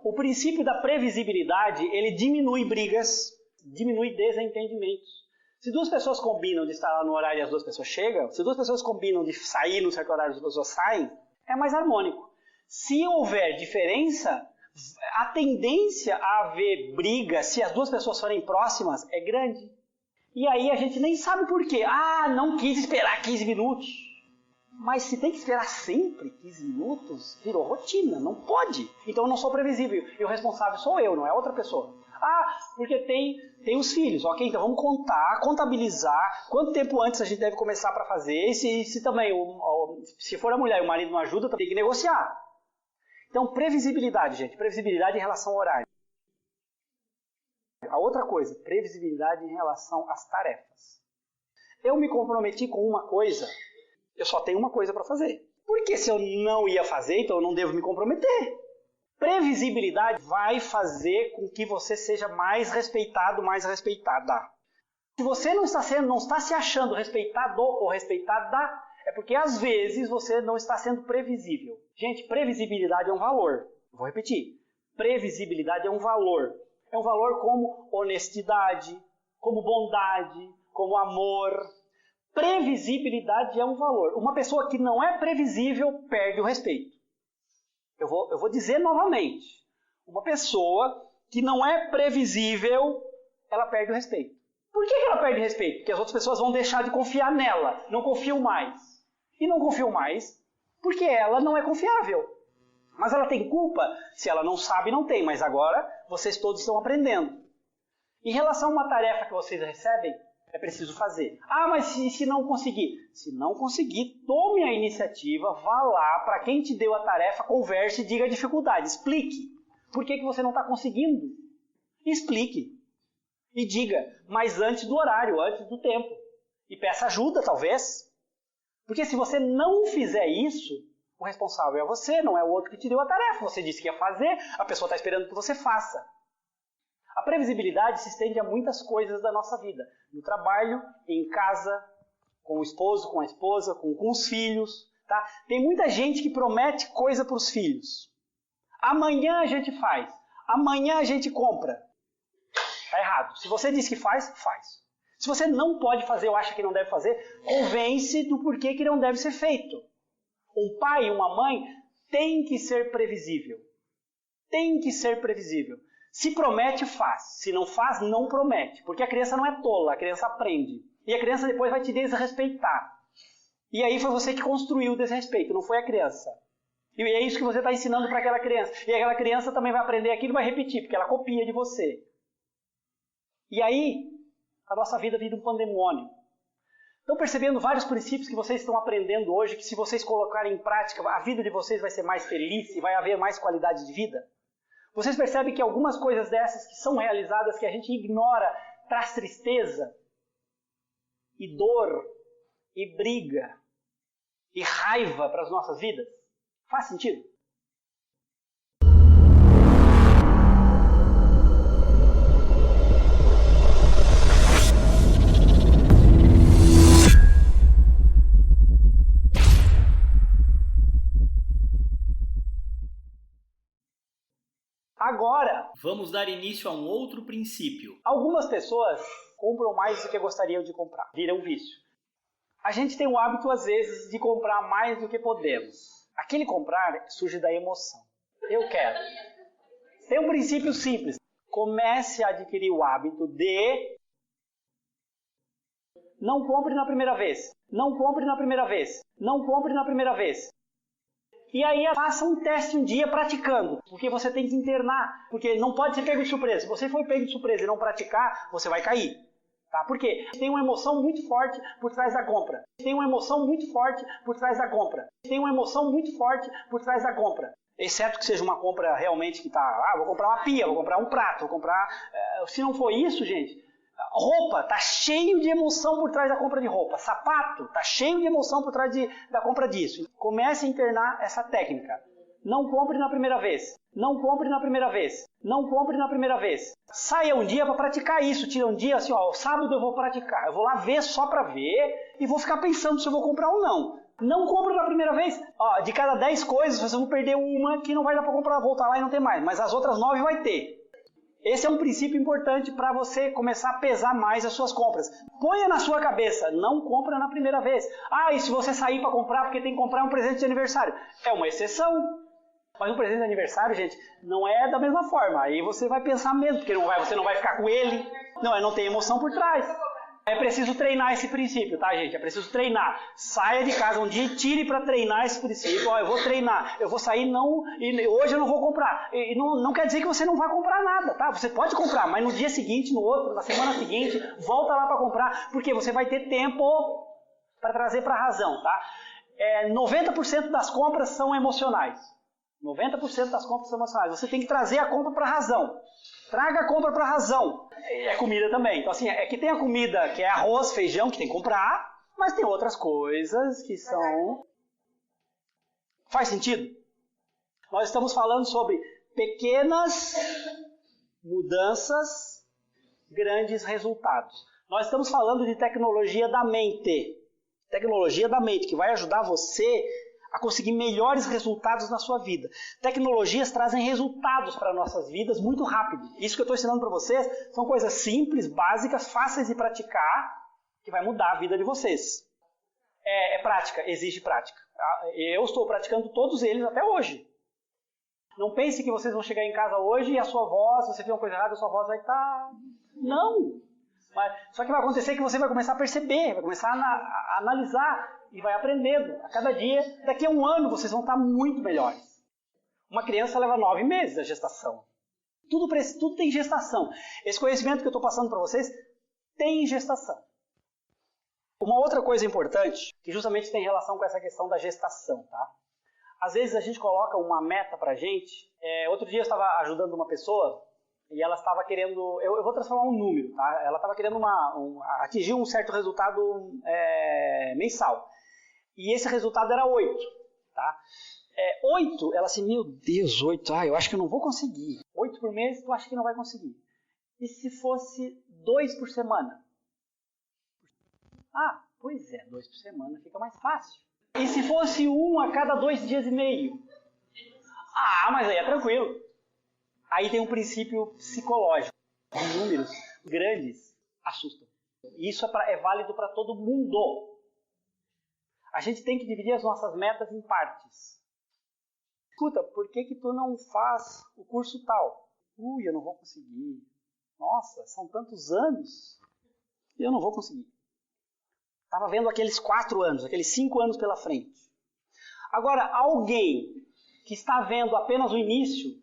A: O princípio da previsibilidade, ele diminui brigas, diminui desentendimentos. Se duas pessoas combinam de estar lá no horário e as duas pessoas chegam, se duas pessoas combinam de sair no certo horário e as duas pessoas saem, é mais harmônico. Se houver diferença, a tendência a haver briga, se as duas pessoas forem próximas, é grande. E aí a gente nem sabe por quê. Não quis esperar 15 minutos. Mas se tem que esperar sempre 15 minutos, virou rotina, não pode. Então eu não sou previsível. E o responsável sou eu, não é outra pessoa. Porque tem os filhos. Ok, então vamos contabilizar quanto tempo antes a gente deve começar para fazer. E se também, se for a mulher e o marido não ajuda, tem que negociar. Então, previsibilidade, gente. Previsibilidade em relação ao horário. A outra coisa, previsibilidade em relação às tarefas. Eu me comprometi com uma coisa, eu só tenho uma coisa para fazer. Porque se eu não ia fazer, então eu não devo me comprometer. Previsibilidade vai fazer com que você seja mais respeitado, mais respeitada. Se você não está se achando respeitado ou respeitada, é porque às vezes você não está sendo previsível. Gente, previsibilidade é um valor. Vou repetir. Previsibilidade é um valor. É um valor como honestidade, como bondade, como amor. Previsibilidade é um valor. Uma pessoa que não é previsível perde o respeito. Eu vou dizer novamente. Uma pessoa que não é previsível, ela perde o respeito. Por que ela perde o respeito? Porque as outras pessoas vão deixar de confiar nela. Não confiam mais. E não confiam mais porque ela não é confiável. Mas ela tem culpa? Se ela não sabe, não tem. Mas agora vocês todos estão aprendendo. Em relação a uma tarefa que vocês recebem, é preciso fazer. Mas se não conseguir? Se não conseguir, tome a iniciativa, vá lá, para quem te deu a tarefa, converse e diga a dificuldade. Explique. Por que você não está conseguindo? Explique. E diga, mas antes do horário, antes do tempo. E peça ajuda, talvez. Porque se você não fizer isso, o responsável é você, não é o outro que te deu a tarefa. Você disse que ia fazer, a pessoa está esperando que você faça. A previsibilidade se estende a muitas coisas da nossa vida. No trabalho, em casa, com o esposo, com a esposa, com os filhos. Tá? Tem muita gente que promete coisa para os filhos. Amanhã a gente faz. Amanhã a gente compra. Está errado. Se você diz que faz, faz. Se você não pode fazer ou acha que não deve fazer, convence do porquê que não deve ser feito. Um pai e uma mãe tem que ser previsível. Tem que ser previsível. Se promete, faz. Se não faz, não promete. Porque a criança não é tola, a criança aprende. E a criança depois vai te desrespeitar. E aí foi você que construiu o desrespeito, não foi a criança. E é isso que você está ensinando para aquela criança. E aquela criança também vai aprender aquilo e vai repetir, porque ela copia de você. E aí, a nossa vida vira um pandemônio. Estão percebendo vários princípios que vocês estão aprendendo hoje, que se vocês colocarem em prática, a vida de vocês vai ser mais feliz e vai haver mais qualidade de vida? Vocês percebem que algumas coisas dessas que são realizadas, que a gente ignora, traz tristeza e dor e briga e raiva para as nossas vidas? Faz sentido? Agora,
D: vamos dar início a um outro princípio.
A: Algumas pessoas compram mais do que gostariam de comprar. Vira um vício. A gente tem o hábito, às vezes, de comprar mais do que podemos. Aquele comprar surge da emoção. Eu quero. Tem um princípio simples. Comece a adquirir o hábito de não compre na primeira vez. Não compre na primeira vez. Não compre na primeira vez. E aí faça um teste um dia praticando, porque você tem que internar, porque não pode ser pego de surpresa. Se você for pego de surpresa e não praticar, você vai cair. Tá? Por quê? Tem uma emoção muito forte por trás da compra. Tem uma emoção muito forte por trás da compra. Tem uma emoção muito forte por trás da compra. Exceto que seja uma compra realmente que tá, vou comprar uma pia, vou comprar um prato, vou comprar... Se não for isso, gente... Roupa, tá cheio de emoção por trás da compra de roupa. Sapato, tá cheio de emoção por trás da compra disso. Comece a internar essa técnica. Não compre na primeira vez. Não compre na primeira vez. Não compre na primeira vez. Saia um dia para praticar isso. Tira um dia assim, sábado eu vou praticar. Eu vou lá ver só para ver e vou ficar pensando se eu vou comprar ou não. Não compre na primeira vez. De cada 10 coisas, você vai perder uma que não vai dar para comprar, voltar lá e não ter mais. Mas as outras 9 vai ter. Esse é um princípio importante para você começar a pesar mais as suas compras. Ponha na sua cabeça, não compra na primeira vez. E se você sair para comprar porque tem que comprar um presente de aniversário? É uma exceção. Mas um presente de aniversário, gente, não é da mesma forma. Aí você vai pensar mesmo, porque você não vai ficar com ele. Não tem emoção por trás. É preciso treinar esse princípio, tá, gente? É preciso treinar. Saia de casa um dia e tire para treinar esse princípio. Eu vou treinar, eu vou sair, e hoje eu não vou comprar. E não quer dizer que você não vai comprar nada, tá? Você pode comprar, mas no dia seguinte, no outro, na semana seguinte, volta lá para comprar, porque você vai ter tempo para trazer para a razão, tá? 90% das compras são emocionais. 90% das compras são emocionais. Você tem que trazer a compra para a razão. Traga a compra para a razão. É comida também. Então, assim, é que tem a comida que é arroz, feijão, que tem que comprar, mas tem outras coisas que são... Faz sentido? Nós estamos falando sobre pequenas mudanças, grandes resultados. Nós estamos falando de tecnologia da mente. Tecnologia da mente, que vai ajudar você a conseguir melhores resultados na sua vida. Tecnologias trazem resultados para nossas vidas muito rápido. Isso que eu estou ensinando para vocês são coisas simples, básicas, fáceis de praticar, que vai mudar a vida de vocês. É prática, exige prática. Eu estou praticando todos eles até hoje. Não pense que vocês vão chegar em casa hoje e a sua voz, se você fizer uma coisa errada, a sua voz vai estar... Não! Só que vai acontecer que você vai começar a perceber, vai começar a analisar e vai aprendendo. A cada dia, daqui a um ano, vocês vão estar muito melhores. Uma criança leva 9 meses a gestação. Tudo tem gestação. Esse conhecimento que eu estou passando para vocês tem gestação. Uma outra coisa importante, que justamente tem relação com essa questão da gestação, tá? Às vezes a gente coloca uma meta pra gente. Outro dia eu estava ajudando uma pessoa e ela estava querendo... Eu vou transformar um número, tá? Ela estava querendo atingir um certo resultado mensal. E esse resultado era 8, tá? 8, ela assim, meu Deus, 8, eu acho que eu não vou conseguir. 8 por mês, tu acha que não vai conseguir. E se fosse 2 por semana? Pois é, 2 por semana fica mais fácil. E se fosse 1 a cada 2 dias e meio? Mas aí é tranquilo. Aí tem um princípio psicológico. Os números grandes assustam. Isso é válido para todo mundo. A gente tem que dividir as nossas metas em partes. Escuta, por que tu não faz o curso tal? Eu não vou conseguir. Nossa, são tantos anos. Eu não vou conseguir. Estava vendo aqueles 4 anos, aqueles 5 anos pela frente. Agora, alguém que está vendo apenas o início,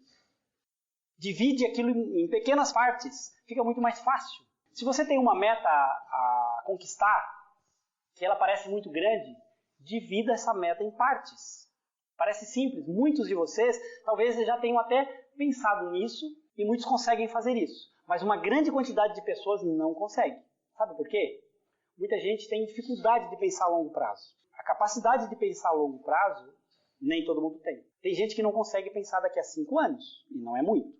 A: divide aquilo em pequenas partes, fica muito mais fácil. Se você tem uma meta a conquistar, que ela parece muito grande, divida essa meta em partes. Parece simples. Muitos de vocês talvez já tenham até pensado nisso e muitos conseguem fazer isso. Mas uma grande quantidade de pessoas não consegue. Sabe por quê? Muita gente tem dificuldade de pensar a longo prazo. A capacidade de pensar a longo prazo, nem todo mundo tem. Tem gente que não consegue pensar daqui a 5 anos, e não é muito.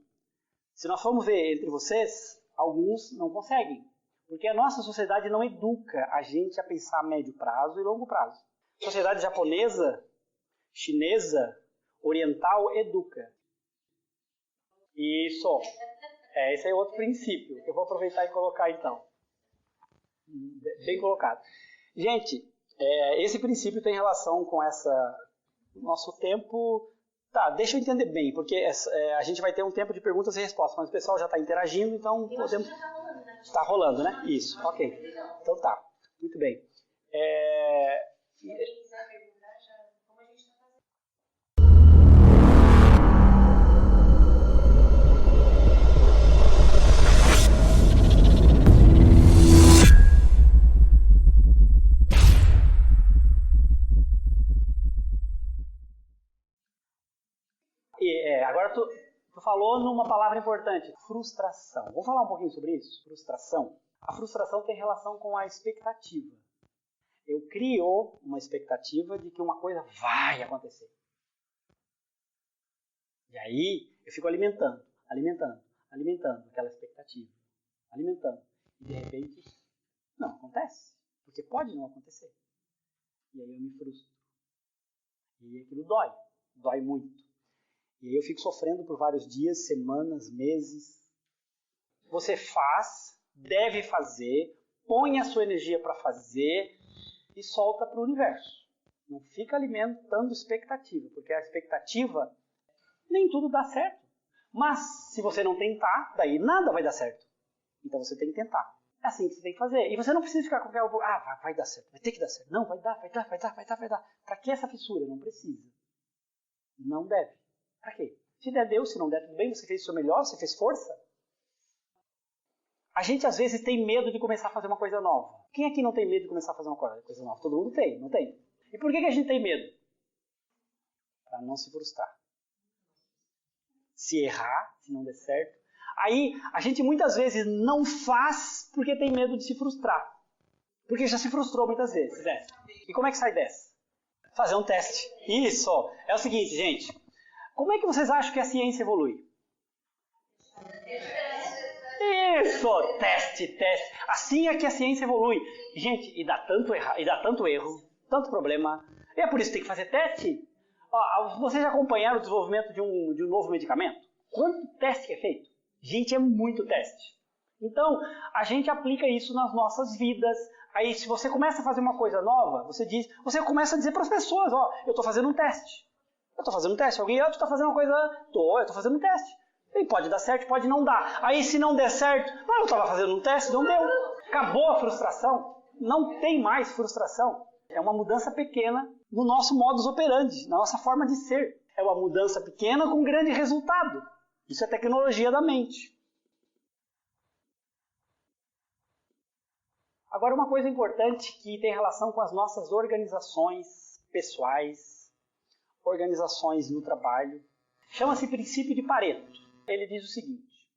A: Se nós formos ver entre vocês, alguns não conseguem. Porque a nossa sociedade não educa a gente a pensar a médio prazo e longo prazo. A sociedade japonesa, chinesa, oriental, educa. Isso. Esse é outro princípio, que eu vou aproveitar e colocar então. Bem colocado. Gente, esse princípio tem relação com nosso tempo. Tá, deixa eu entender bem, porque a gente vai ter um tempo de perguntas e respostas, mas o pessoal já está interagindo, então podemos. Está rolando, né? Isso, ok. Então tá, muito bem.
B: Se alguém quiser perguntar, como a gente está fazendo?
A: Agora tu falou numa palavra importante, frustração. Vamos falar um pouquinho sobre isso? Frustração. A frustração tem relação com a expectativa. Eu crio uma expectativa de que uma coisa vai acontecer. E aí eu fico alimentando aquela expectativa. Alimentando. E de repente, não acontece. Porque pode não acontecer. E aí eu me frustro. E aquilo dói muito. E aí eu fico sofrendo por vários dias, semanas, meses. Você faz, deve fazer, põe a sua energia para fazer e solta para o universo. Não fica alimentando expectativa, porque a expectativa, nem tudo dá certo. Mas se você não tentar, daí nada vai dar certo. Então você tem que tentar. É assim que você tem que fazer. E você não precisa ficar com aquela... vai dar certo, vai ter que dar certo. Não, vai dar. Para que essa fissura? Não precisa. Não deve. Para quê? Se der, deu. Se não der, tudo bem. Você fez o seu melhor, você fez força. A gente, às vezes, tem medo de começar a fazer uma coisa nova. Quem aqui não tem medo de começar a fazer uma coisa nova? Todo mundo tem, não tem? E por que a gente tem medo? Para não se frustrar. Se errar, se não der certo. Aí, a gente muitas vezes não faz porque tem medo de se frustrar. Porque já se frustrou muitas vezes. Né? E como é que sai dessa? Fazer um teste. Isso! É o seguinte, gente. Como é que vocês acham que a ciência evolui? Isso! Teste. Assim é que a ciência evolui. Gente, e dá tanto erro, tanto problema. E é por isso que tem que fazer teste. Vocês já acompanharam o desenvolvimento de um novo medicamento? Quanto teste que é feito? Gente, é muito teste. Então, a gente aplica isso nas nossas vidas. Aí, se você começa a fazer uma coisa nova, você começa a dizer para as pessoas, eu estou fazendo um teste. Alguém, tu está fazendo uma coisa... eu estou fazendo um teste. E pode dar certo, pode não dar. Aí, se não der certo, eu estava fazendo um teste, não deu. Acabou a frustração. Não tem mais frustração. É uma mudança pequena no nosso modus operandi, na nossa forma de ser. É uma mudança pequena com grande resultado. Isso é tecnologia da mente. Agora, uma coisa importante que tem relação com as nossas organizações pessoais, organizações no trabalho, chama-se princípio de Pareto. Ele diz o seguinte,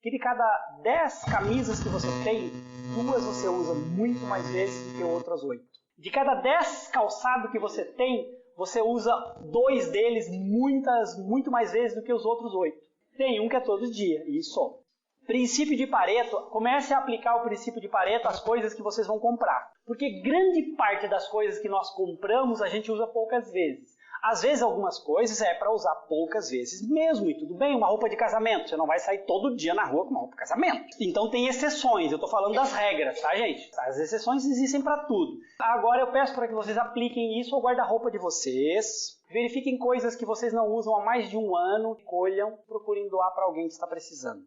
A: que de cada 10 camisas que você tem, 2 você usa muito mais vezes do que outras 8. De cada 10 calçados que você tem, você usa 2 deles muito mais vezes do que os outros 8. Tem um que é todo dia, isso. Princípio de Pareto, comece a aplicar o princípio de Pareto às coisas que vocês vão comprar. Porque grande parte das coisas que nós compramos, a gente usa poucas vezes. Às vezes algumas coisas é para usar poucas vezes mesmo, e tudo bem, uma roupa de casamento, você não vai sair todo dia na rua com uma roupa de casamento. Então tem exceções, eu estou falando das regras, tá gente? As exceções existem para tudo. Agora eu peço para que vocês apliquem isso ao guarda-roupa de vocês, verifiquem coisas que vocês não usam há mais de um ano, colham, procurem doar para alguém que está precisando.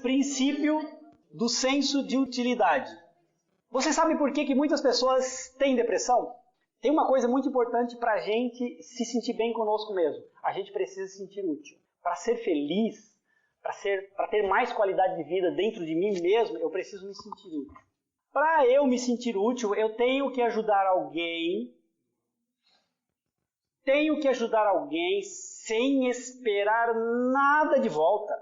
A: Princípio do senso de utilidade. Você sabe por que muitas pessoas têm depressão? Tem uma coisa muito importante para a gente se sentir bem conosco mesmo. A gente precisa se sentir útil. Para ser feliz, para ter mais qualidade de vida dentro de mim mesmo, eu preciso me sentir útil. Para eu me sentir útil, eu tenho que ajudar alguém. Tenho que ajudar alguém sem esperar nada de volta.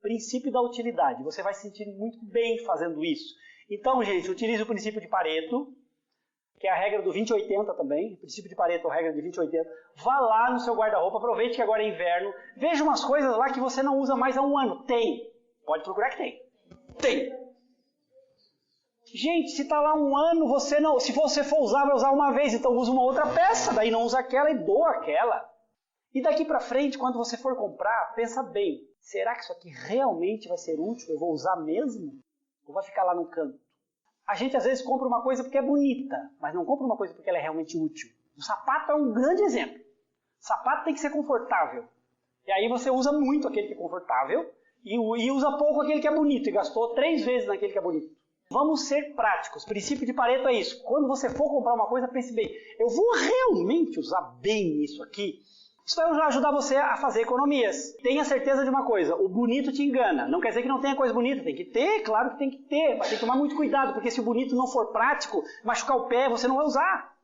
A: Princípio da utilidade. Você vai se sentir muito bem fazendo isso. Então, gente, utilize o princípio de Pareto, que é a regra do 20-80 também. O princípio de Pareto é a regra de 20-80. Vá lá no seu guarda-roupa, aproveite que agora é inverno. Veja umas coisas lá que você não usa mais há um ano. Tem. Pode procurar que tem. Tem. Gente, se está lá um ano, você não. Se você for usar, vai usar uma vez, então usa uma outra peça, daí não usa aquela e doa aquela. E daqui para frente, quando você for comprar, pensa bem, será que isso aqui realmente vai ser útil? Eu vou usar mesmo? Ou vai ficar lá no canto? A gente às vezes compra uma coisa porque é bonita, mas não compra uma coisa porque ela é realmente útil. O sapato é um grande exemplo. O sapato tem que ser confortável. E aí você usa muito aquele que é confortável e usa pouco aquele que é bonito, e gastou 3 vezes naquele que é bonito. Vamos ser práticos. O princípio de Pareto é isso. Quando você for comprar uma coisa, pense bem, eu vou realmente usar bem isso aqui? Isso vai ajudar você a fazer economias. Tenha certeza de uma coisa, o bonito te engana. Não quer dizer que não tenha coisa bonita, tem que ter, claro que tem que ter, mas tem que tomar muito cuidado, porque se o bonito não for prático, machucar o pé, você não vai usar.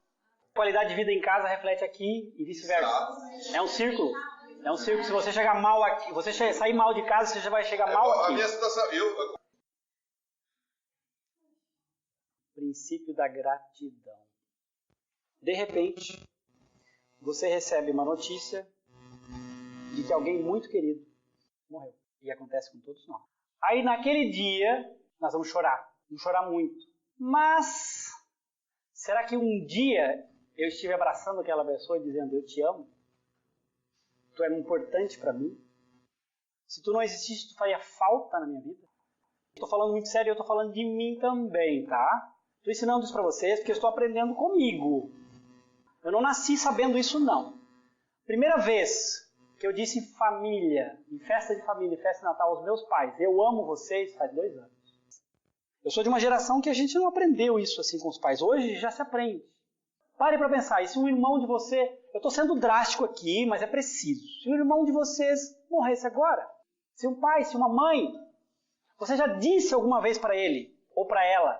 A: Qualidade de vida em casa reflete aqui e vice-versa. É um círculo. É um círculo. Se você chegar mal aqui, você sair mal de casa, você já vai chegar mal aqui.
C: A minha situação,
A: Princípio da gratidão. De repente, você recebe uma notícia de que alguém muito querido morreu. E acontece com todos nós. Aí naquele dia, nós vamos chorar. Vamos chorar muito. Mas, será que um dia eu estive abraçando aquela pessoa e dizendo, eu te amo? Tu é importante para mim? Se tu não existisse, tu faria falta na minha vida? Estou falando muito sério e eu estou falando de mim também, tá? Estou ensinando isso para vocês porque eu estou aprendendo comigo. Eu não nasci sabendo isso, não. Primeira vez que eu disse em família, em festa de família, em festa de Natal aos meus pais, eu amo vocês, faz 2 anos. Eu sou de uma geração que a gente não aprendeu isso assim com os pais. Hoje já se aprende. Pare para pensar, e se um irmão de você... Eu estou sendo drástico aqui, mas é preciso. Se um irmão de vocês morresse agora, se um pai, se uma mãe, você já disse alguma vez para ele ou para ela,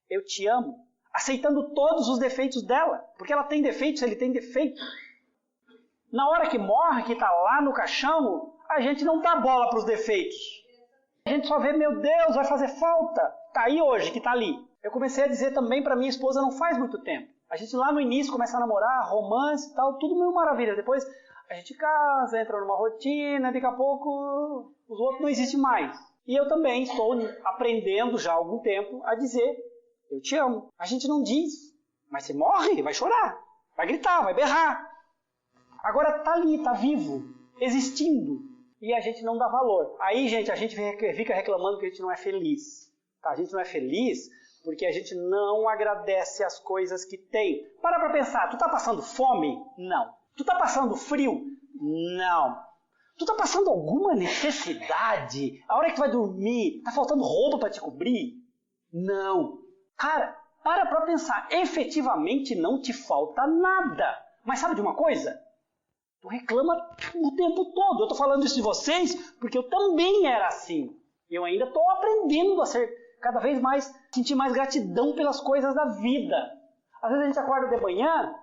A: eu te amo, aceitando todos os defeitos dela, porque ela tem defeitos, ele tem defeito. Na hora que morre, que está lá no caixão, a gente não dá bola para os defeitos. A gente só vê, meu Deus, vai fazer falta. Está aí hoje, que está ali. Eu comecei a dizer também para minha esposa não faz muito tempo. A gente lá no início começa a namorar, romance e tal, tudo meio maravilha. Depois a gente casa, entra numa rotina, daqui a pouco os outros não existem mais. E eu também estou aprendendo já há algum tempo a dizer, eu te amo. A gente não diz, mas você morre, vai chorar, vai gritar, vai berrar. Agora está ali, está vivo, existindo. E a gente não dá valor. Aí, gente, a gente fica reclamando que a gente não é feliz. Tá? A gente não é feliz porque a gente não agradece as coisas que tem. Para pensar, tu está passando fome? Não. Tu está passando frio? Não. Tu está passando alguma necessidade? A hora que tu vai dormir, está faltando roupa para te cobrir? Não. Cara, para pensar. Efetivamente não te falta nada. Mas sabe de uma coisa? Tu reclama o tempo todo. Eu estou falando isso de vocês porque eu também era assim. Eu ainda estou aprendendo a ser cada vez mais, sentir mais gratidão pelas coisas da vida. Às vezes a gente acorda de manhã,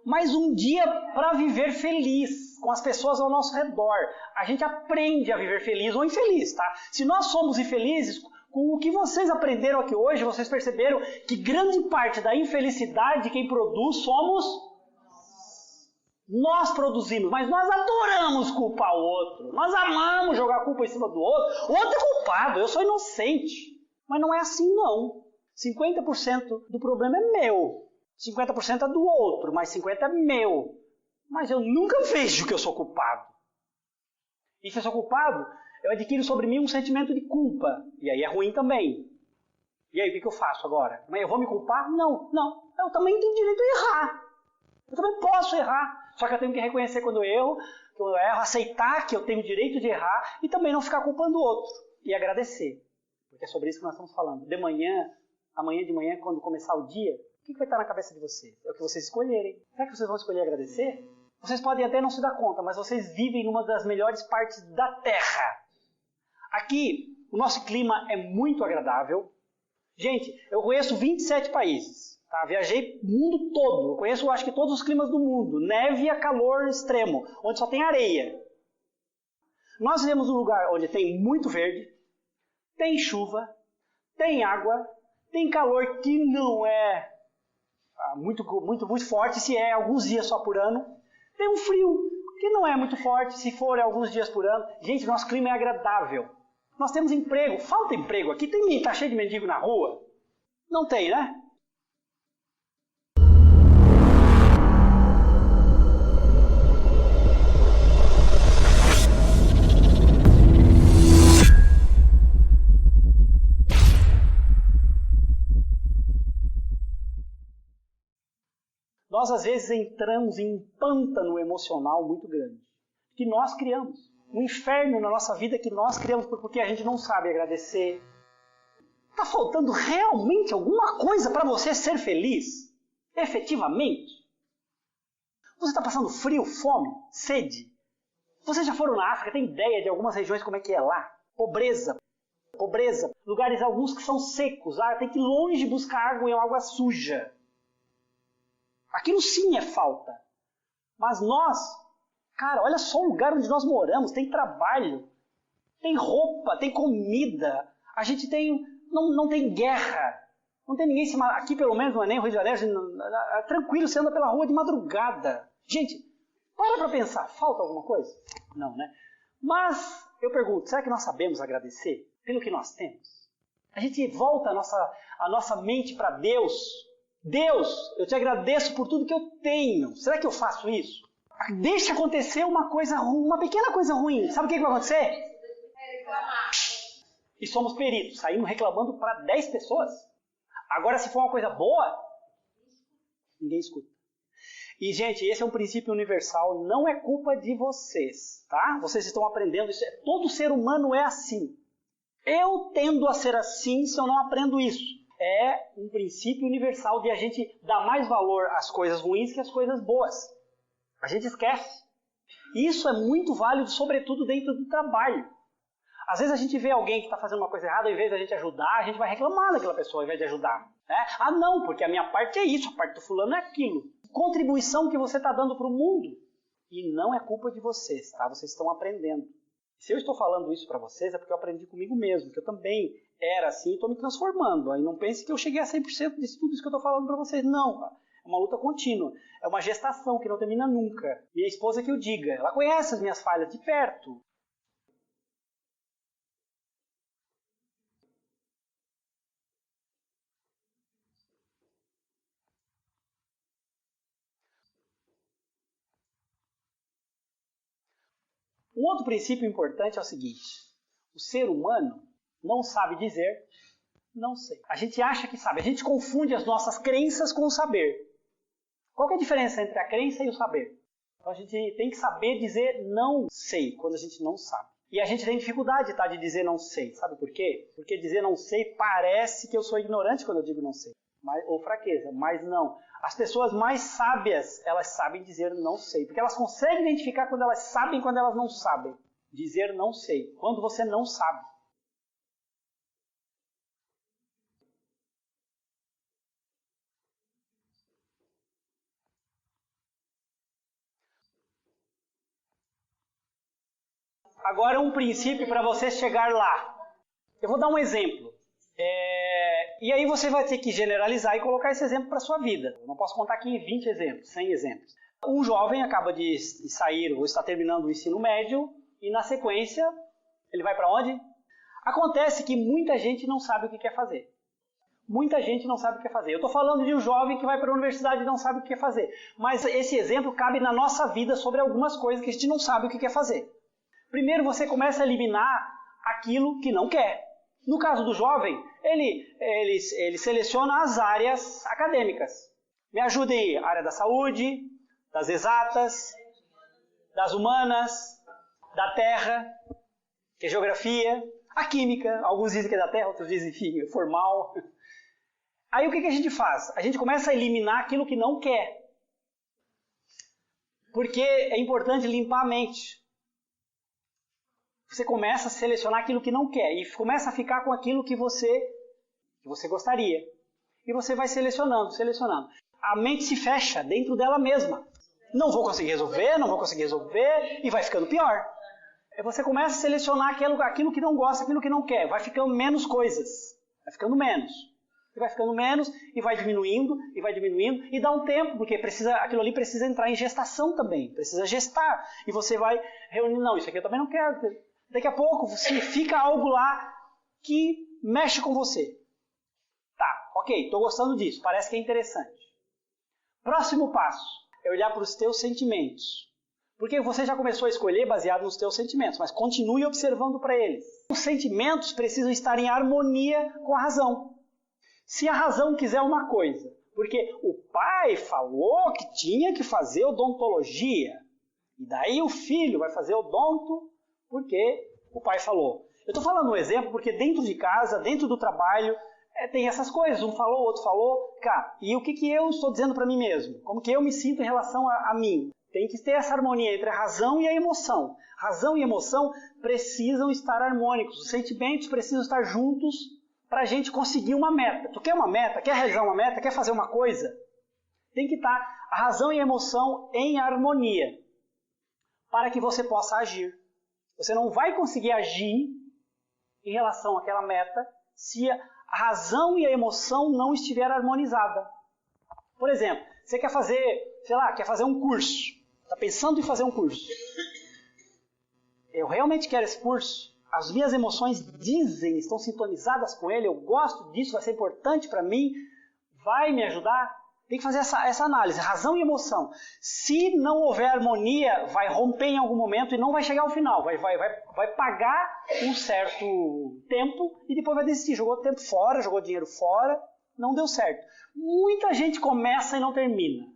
A: mais um dia para viver feliz com as pessoas ao nosso redor. A gente aprende a viver feliz ou infeliz, tá? Se nós somos infelizes, com o que vocês aprenderam aqui hoje, vocês perceberam que grande parte da infelicidade quem produz somos nós produzimos, mas nós adoramos culpar o outro. Nós amamos jogar a culpa em cima do outro. O outro é culpado, eu sou inocente. Mas não é assim, não. 50% do problema é meu. 50% é do outro, mas 50% é meu. Mas eu nunca vejo que eu sou culpado. E se eu sou culpado, eu adquiro sobre mim um sentimento de culpa. E aí é ruim também. E aí o que eu faço agora? Mas eu vou me culpar? Não. Eu também tenho direito a errar. Eu também posso errar. Só que eu tenho que reconhecer quando eu erro, aceitar que eu tenho o direito de errar e também não ficar culpando o outro. E agradecer. Porque é sobre isso que nós estamos falando. De manhã, amanhã de manhã, quando começar o dia, o que vai estar na cabeça de vocês? É o que vocês escolherem. Será que vocês vão escolher agradecer? Vocês podem até não se dar conta, mas vocês vivem numa das melhores partes da Terra. Aqui, o nosso clima é muito agradável. Gente, eu conheço 27 países. Tá? Viajei o mundo todo. Eu conheço, acho que, todos os climas do mundo. Neve a calor extremo, onde só tem areia. Nós vivemos num lugar onde tem muito verde, tem chuva, tem água, tem calor que não é muito forte, se é alguns dias só por ano. Tem um frio que não é muito forte, se for alguns dias por ano. Gente, nosso clima é agradável. Nós temos emprego. Falta emprego aqui. Tá cheio de mendigo na rua? Não tem, né? Nós, às vezes, entramos em um pântano emocional muito grande, que nós criamos. Um inferno na nossa vida que nós criamos porque a gente não sabe agradecer. Está faltando realmente alguma coisa para você ser feliz? Efetivamente? Você está passando frio, fome, sede? Vocês já foram na África? Tem ideia de algumas regiões como é que é lá? Pobreza. Lugares alguns que são secos. Tem que ir longe buscar água em água suja. Aquilo sim é falta. Mas nós, cara, olha só o lugar onde nós moramos. Tem trabalho, tem roupa, tem comida. A gente não tem guerra. Não tem ninguém se matar. Aqui pelo menos não é nem o Rio de Janeiro. É tranquilo, você anda pela rua de madrugada. Gente, para pensar. Falta alguma coisa? Não, né? Mas eu pergunto, será que nós sabemos agradecer pelo que nós temos? A gente volta a nossa mente para Deus. Deus, eu te agradeço por tudo que eu tenho. Será que eu faço isso? Deixa acontecer uma pequena coisa ruim. Sabe o que vai acontecer? E somos peritos, saímos reclamando para 10 pessoas. Agora, se for uma coisa boa, ninguém escuta. E, gente, esse é um princípio universal, não é culpa de vocês, tá? Vocês estão aprendendo isso. Todo ser humano é assim. Eu tendo a ser assim se eu não aprendo isso. É um princípio universal de a gente dar mais valor às coisas ruins que às coisas boas. A gente esquece. Isso é muito válido, sobretudo dentro do trabalho. Às vezes a gente vê alguém que está fazendo uma coisa errada, ao invés de a gente ajudar, a gente vai reclamar daquela pessoa ao invés de ajudar. Né? Não, porque a minha parte é isso, a parte do fulano é aquilo. Contribuição que você está dando para o mundo. E não é culpa de vocês, tá? Vocês estão aprendendo. Se eu estou falando isso para vocês, é porque eu aprendi comigo mesmo, que eu também era assim e estou me transformando. Aí não pense que eu cheguei a 100% de tudo isso que eu estou falando para vocês. Não, é uma luta contínua. É uma gestação que não termina nunca. Minha esposa que eu diga, ela conhece as minhas falhas de perto. Um outro princípio importante é o seguinte: o ser humano não sabe dizer não sei. A gente acha que sabe, a gente confunde as nossas crenças com o saber. Qual que é a diferença entre a crença e o saber? Então a gente tem que saber dizer não sei quando a gente não sabe. E a gente tem dificuldade, tá, de dizer não sei. Sabe por quê? Porque dizer não sei parece que eu sou ignorante quando eu digo não sei. Ou fraqueza, mas não. As pessoas mais sábias, elas sabem dizer não sei. Porque elas conseguem identificar quando elas sabem e quando elas não sabem. Dizer não sei. Quando você não sabe. Agora um princípio para você chegar lá. Eu vou dar um exemplo. E aí você vai ter que generalizar e colocar esse exemplo para a sua vida. Eu não posso contar aqui 20 exemplos, 100 exemplos. Um jovem acaba de sair ou está terminando o ensino médio e na sequência ele vai para onde? Acontece que muita gente não sabe o que quer fazer. Muita gente não sabe o que quer fazer. Eu estou falando de um jovem que vai para a universidade e não sabe o que quer fazer. Mas esse exemplo cabe na nossa vida sobre algumas coisas que a gente não sabe o que quer fazer. Primeiro você começa a eliminar aquilo que não quer. No caso do jovem, ele seleciona as áreas acadêmicas. Me ajuda aí, área da saúde, das exatas, das humanas, da terra, que é geografia, a química. Alguns dizem que é da terra, outros dizem que é formal. Aí o que a gente faz? A gente começa a eliminar aquilo que não quer. Porque é importante limpar a mente. Você começa a selecionar aquilo que não quer e começa a ficar com aquilo que você gostaria. E você vai selecionando. A mente se fecha dentro dela mesma. Não vou conseguir resolver e vai ficando pior. Aí você começa a selecionar aquilo que não gosta, aquilo que não quer. Vai ficando menos coisas. Vai ficando menos. E vai ficando menos e vai diminuindo. E dá um tempo, porque aquilo ali precisa entrar em gestação também. Precisa gestar. E você vai reunindo. Não, isso aqui eu também não quero. Daqui a pouco fica algo lá que mexe com você. Tá, ok, estou gostando disso. Parece que é interessante. Próximo passo é olhar para os teus sentimentos. Porque você já começou a escolher baseado nos teus sentimentos, mas continue observando para eles. Os sentimentos precisam estar em harmonia com a razão. Se a razão quiser uma coisa, porque o pai falou que tinha que fazer odontologia, e daí o filho vai fazer odonto porque o pai falou. Eu estou falando um exemplo porque dentro de casa, dentro do trabalho, tem essas coisas. Um falou, o outro falou. Cara, e o que eu estou dizendo para mim mesmo? Como que eu me sinto em relação a mim? Tem que ter essa harmonia entre a razão e a emoção. Razão e emoção precisam estar harmônicos. Os sentimentos precisam estar juntos para a gente conseguir uma meta. Tu quer uma meta? Quer realizar uma meta? Quer fazer uma coisa? Tem que estar a razão e a emoção em harmonia para que você possa agir. Você não vai conseguir agir em relação àquela meta se a razão e a emoção não estiver harmonizada. Por exemplo, você quer fazer um curso. Está pensando em fazer um curso. Eu realmente quero esse curso. As minhas emoções estão sintonizadas com ele. Eu gosto disso, vai ser importante para mim. Vai me ajudar? Tem que fazer essa análise, razão e emoção. Se não houver harmonia, vai romper em algum momento e não vai chegar ao final. Vai pagar um certo tempo e depois vai desistir. Jogou tempo fora, jogou dinheiro fora, não deu certo. Muita gente começa e não termina.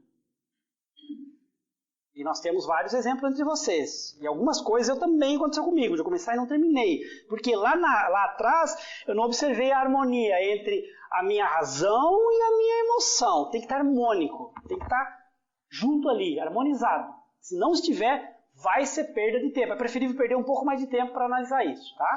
A: E nós temos vários exemplos entre vocês. E algumas coisas também aconteceu comigo, de começar e não terminei. Porque lá atrás eu não observei a harmonia entre a minha razão e a minha emoção. Tem que estar harmônico, tem que estar junto ali, harmonizado. Se não estiver, vai ser perda de tempo. É preferível perder um pouco mais de tempo para analisar isso, tá?